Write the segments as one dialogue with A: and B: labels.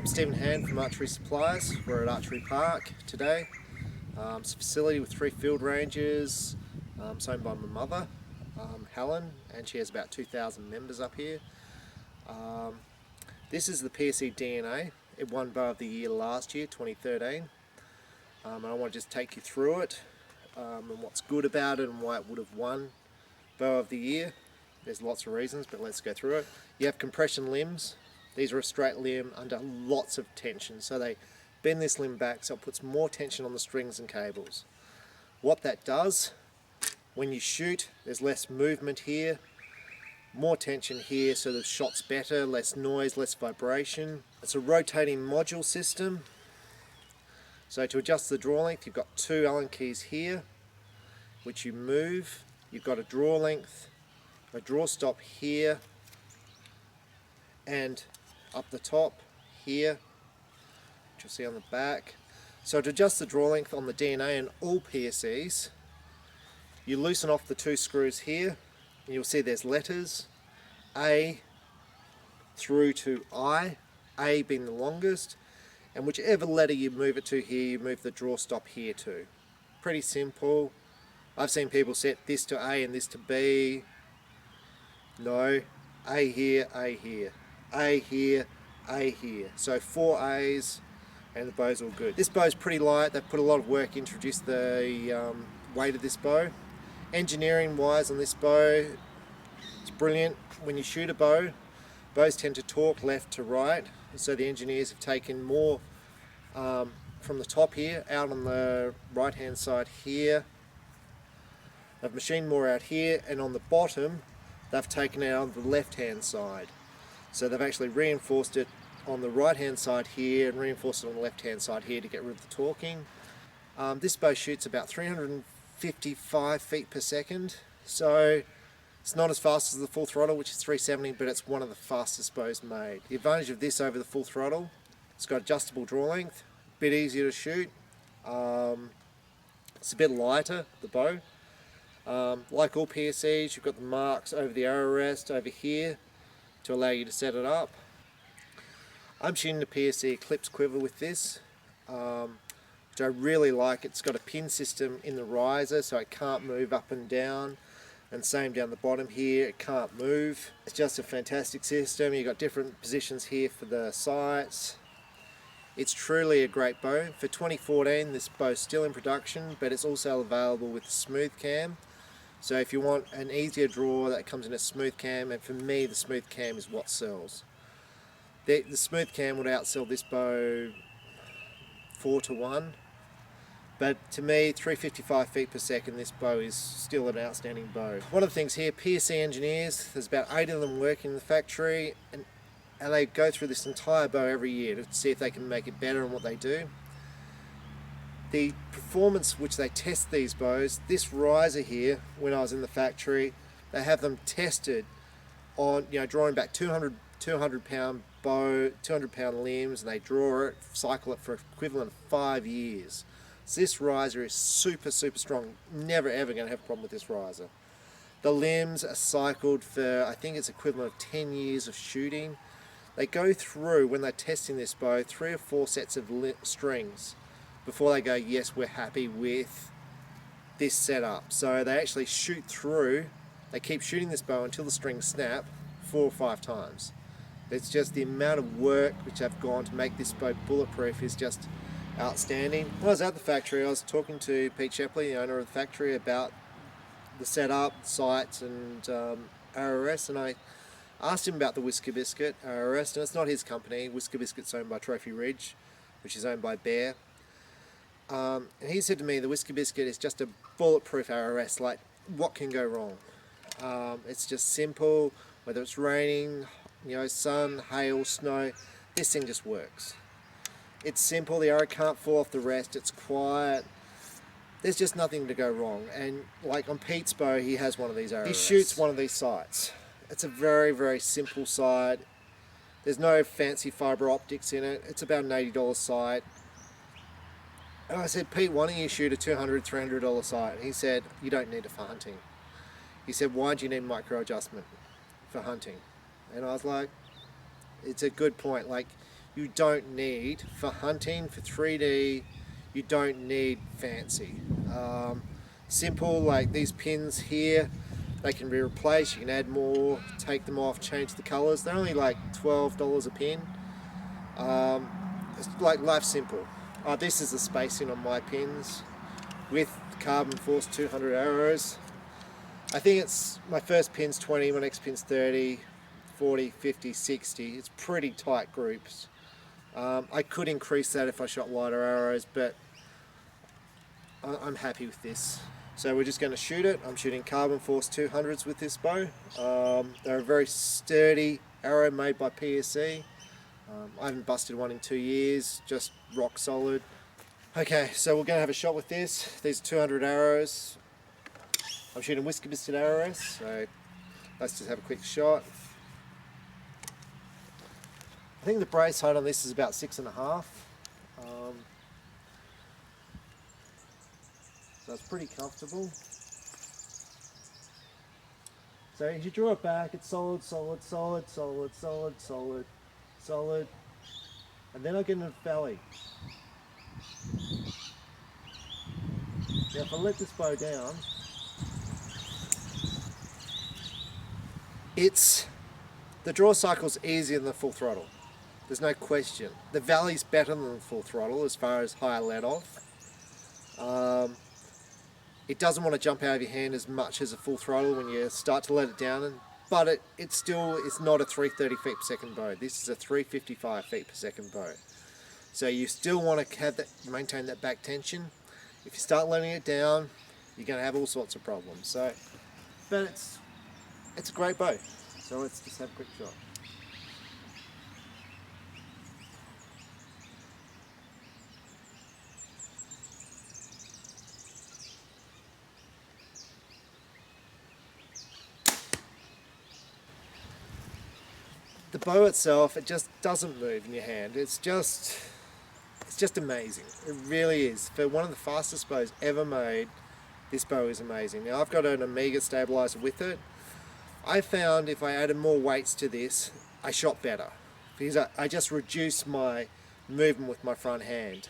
A: Stephen Hand from Archery Supplies. We're at Archery Park today. It's a facility with 3 field ranges. It's owned by my mother, Helen, and she has about 2,000 members up here. This is the PSE DNA. It won Bow of the Year last year, 2013. And I want to just take you through it and what's good about it and why it would have won Bow of the Year. There's lots of reasons, but let's go through it. You have compression limbs. These are a straight limb under lots of tension, so they bend this limb back so it puts more tension on the strings and cables. What that does, when you shoot, there's less movement here, more tension here, so the shot's better, less noise, less vibration. It's a rotating module system. So to adjust the draw length, you've got 2 Allen keys here, which you move. You've got a draw length, a draw stop here, and up the top here, which you'll see on the back. So to adjust the draw length on the DNA and all PSEs, you loosen off the 2 screws here, and you'll see there's letters A through to I, A being the longest, and whichever letter you move it to here, you move the draw stop here too. Pretty simple. I've seen people set this to A and this to B. No, A here, A here, A here, A here. So 4 A's and the bow's all good. This bow's pretty light. They've put a lot of work in to reduce the weight of this bow. Engineering wise on this bow, it's brilliant. When you shoot a bow, bows tend to torque left to right. So the engineers have taken more from the top here out on the right hand side here. They've machined more out here, and on the bottom they've taken it out on the left hand side. So they've actually reinforced it on the right hand side here and reinforced it on the left hand side here to get rid of the torquing. This bow shoots about 355 feet per second, so it's not as fast as the full throttle, which is 370, but it's one of the fastest bows made. The advantage of this over the full throttle, it's got adjustable draw length, a bit easier to shoot. It's a bit lighter, the bow. Like all PSEs, you've got the marks over the arrow rest over here to allow you to set it up. I'm shooting the PSE Eclipse quiver with this, which I really like. It's got a pin system in the riser, so it can't move up and down, and same down the bottom here, it can't move. It's just a fantastic system. You've got different positions here for the sights. It's truly a great bow. For 2014, this bow's still in production, but it's also available with the smooth cam. So if you want an easier draw, that comes in a smooth cam, and for me the smooth cam is what sells. The smooth cam would outsell this bow 4 to 1, but to me 355 feet per second, this bow is still an outstanding bow. One of the things here, PSE engineers, there's about 8 of them working in the factory, and they go through this entire bow every year to see if they can make it better in what they do. The performance which they test these bows, this riser here, when I was in the factory, they have them tested on, drawing back 200 pound bow, 200 pound limbs, and they draw it, cycle it for equivalent of 5 years. So this riser is super strong. Never ever going to have a problem with this riser. The limbs are cycled for, I think it's equivalent of 10 years of shooting. They go through, when they're testing this bow, 3 or 4 sets of strings before they go, yes, we're happy with this setup. So they actually shoot through, they keep shooting this bow until the strings snap 4 or 5 times. It's just the amount of work which have gone to make this bow bulletproof is just outstanding. When I was at the factory, I was talking to Pete Shepley, the owner of the factory, about the setup, sights and arrow rest, and I asked him about the Whisker Biscuit arrow rest, and it's not his company. Whisker Biscuit's owned by Trophy Ridge, which is owned by Bear. And he said to me, the Whisker Biscuit is just a bulletproof arrow rest. Like, what can go wrong? It's just simple, whether it's raining, sun, hail, snow, this thing just works. It's simple, the arrow can't fall off the rest, it's quiet, there's just nothing to go wrong. And like on Pete's bow, he has one of these arrow rests. He shoots one of these sights. It's a very simple sight. There's no fancy fibre optics in it. It's about an $80 sight. And I said, Pete, why don't you shoot a $200, $300 sight? And he said, you don't need it for hunting. He said, why do you need micro adjustment for hunting? And I was like, it's a good point. Like, you don't need for hunting, for 3D. You don't need fancy. Simple, like these pins here, they can be replaced. You can add more, take them off, change the colors. They're only like $12 a pin. It's like life simple. This is the spacing on my pins with carbon force 200 arrows. I think it's my first pin's 20, my next pin's 30, 40, 50, 60. It's pretty tight groups. I could increase that if I shot lighter arrows, but I'm happy with this. So we're just going to shoot it. I'm shooting carbon force 200s with this bow. They're a very sturdy arrow made by PSE. I haven't busted one in 2 years, just rock solid. Okay, so we're going to have a shot with this. These are 200 arrows. I'm shooting whisker biscuit arrows, so let's just have a quick shot. I think the brace height on this is about 6.5. So it's pretty comfortable. So as you draw it back, it's solid, solid, solid, solid, solid, solid, solid, and then I get into the valley. Now if I let this bow down, the draw cycle's easier than the full throttle. There's no question. The valley's better than the full throttle as far as higher let off. It doesn't want to jump out of your hand as much as a full throttle when you start to let it down, but it's not a 330 feet per second bow. This is a 355 feet per second bow. So you still want to have maintain that back tension. If you start letting it down, you're going to have all sorts of problems. So, but it's a great bow. So let's just have a quick shot. The bow itself, it just doesn't move in your hand. It's just amazing. It really is. For one of the fastest bows ever made, this bow is amazing. Now I've got an Omega stabilizer with it. I found if I added more weights to this, I shot better because I just reduced my movement with my front hand.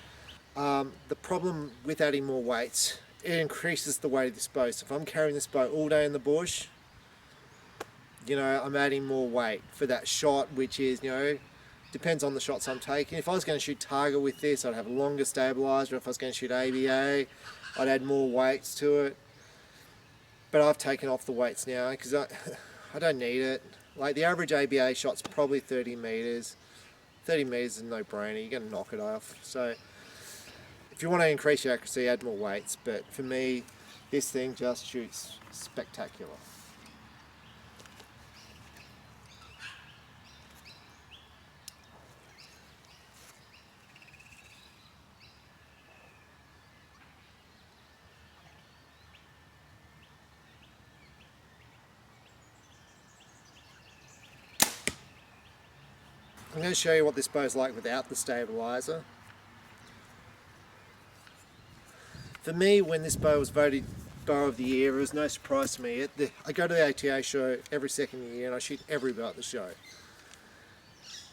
A: The problem with adding more weights, it increases the weight of this bow. So if I'm carrying this bow all day in the bush, I'm adding more weight for that shot, which is, depends on the shots I'm taking. If I was going to shoot target with this, I'd have a longer stabilizer. If I was going to shoot ABA, I'd add more weights to it. But I've taken off the weights now because I don't need it. Like the average ABA shot's probably 30 meters. 30 meters is a no-brainer. You're going to knock it off. So if you want to increase your accuracy, add more weights. But for me, this thing just shoots spectacular. I'm going to show you what this bow is like without the stabilizer. For me, when this bow was voted Bow of the Year, it was no surprise to me. I go to the ATA show every second year and I shoot every bow at the show.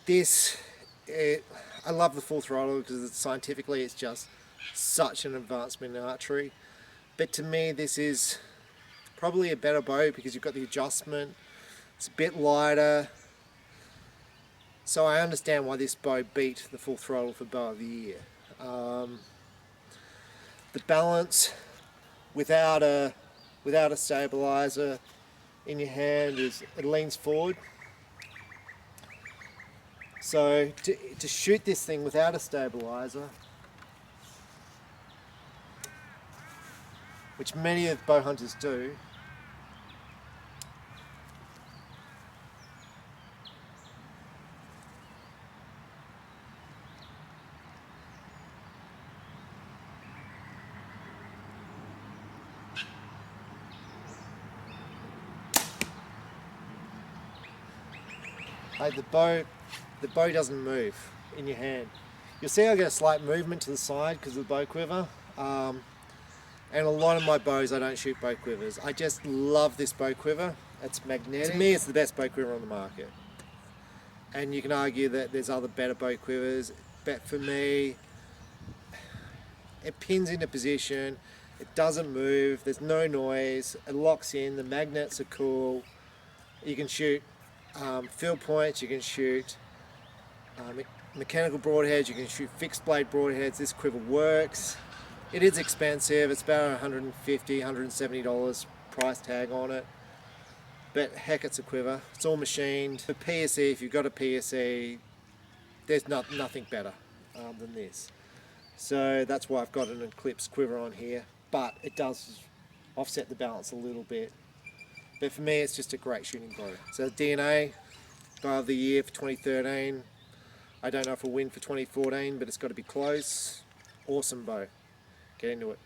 A: I love the full throttle because scientifically it's just such an advancement in archery. But to me, this is probably a better bow because you've got the adjustment. It's a bit lighter. So I understand why this bow beat the full throttle for Bow of the Year. The balance without a stabilizer in your hand it leans forward. So to shoot this thing without a stabilizer, which many of bow hunters do, the bow doesn't move in your hand. You'll see I get a slight movement to the side because of the bow quiver. And a lot of my bows, I don't shoot bow quivers. I just love this bow quiver. It's magnetic. To me, it's the best bow quiver on the market. and you can argue that there's other better bow quivers, but for me, it pins into position, it doesn't move, there's no noise, it locks in, the magnets are cool, you can shoot field points, you can shoot mechanical broadheads, you can shoot fixed blade broadheads. This quiver works. It is expensive, it's about $150, $170 price tag on it, but heck, it's a quiver. It's all machined. For PSE, if you've got a PSE, there's nothing better than this. So that's why I've got an Eclipse quiver on here, but it does offset the balance a little bit. But for me, it's just a great shooting bow. So DNA Bow of the Year for 2013. I don't know if we'll win for 2014, but it's got to be close. Awesome bow. Get into it.